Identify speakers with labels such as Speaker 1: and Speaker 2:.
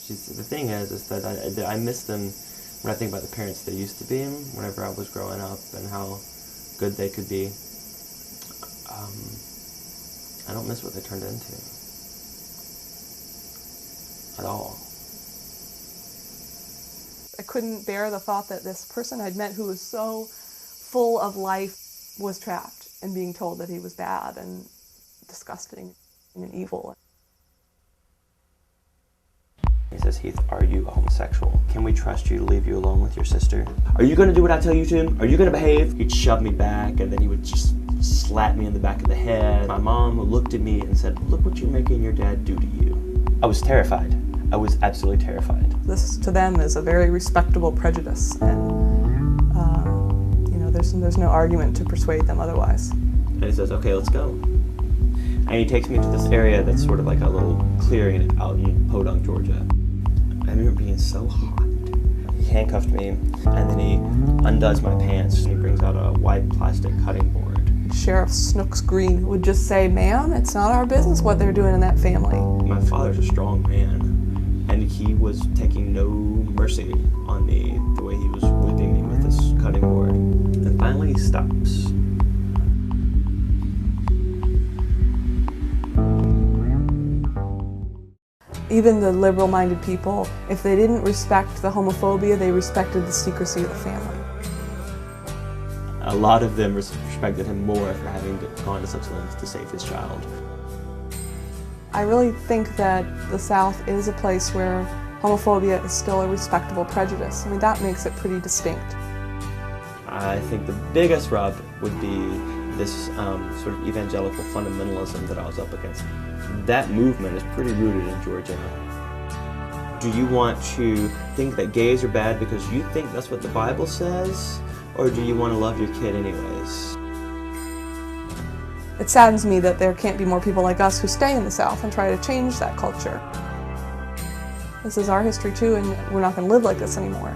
Speaker 1: The thing is that I miss them when I think about the parents they used to be whenever I was growing up and how good they could be. I don't miss what they turned into at all.
Speaker 2: I couldn't bear the thought that this person I'd met who was so full of life was trapped and being told that he was bad and disgusting and evil.
Speaker 1: He says, Heath, are you homosexual? Can we trust you to leave you alone with your sister? Are you going to do what I tell you to? Are you going to behave? He'd shove me back, and then he would just slap me in the back of the head. My mom looked at me and said, look what you're making your dad do to you. I was terrified. I was absolutely terrified.
Speaker 2: This, to them, is a very respectable prejudice, and there's no argument to persuade them otherwise.
Speaker 1: And he says, okay, let's go. And he takes me to this area that's sort of like a little clearing out in Podunk, Georgia. I remember being so hot. He handcuffed me, and then he undoes my pants, and he brings out a white plastic cutting board.
Speaker 2: Sheriff Snooks Green would just say, ma'am, it's not our business what they're doing in that family.
Speaker 1: My father's a strong man, and he was taking no mercy on me the way he was whipping me with this cutting board. And finally he stops.
Speaker 2: Even the liberal-minded people, if they didn't respect the homophobia, they respected the secrecy of the family.
Speaker 1: A lot of them respected him more for having gone to such lengths to save his child.
Speaker 2: I really think that the South is a place where homophobia is still a respectable prejudice. I mean, that makes it pretty distinct.
Speaker 1: I think the biggest rub would be this sort of evangelical fundamentalism that I was up against. That movement is pretty rooted in Georgia. Do you want to think that gays are bad because you think that's what the Bible says? Or do you want to love your kid anyways?
Speaker 2: It saddens me that there can't be more people like us who stay in the South and try to change that culture. This is our history too, and we're not going to live like this anymore.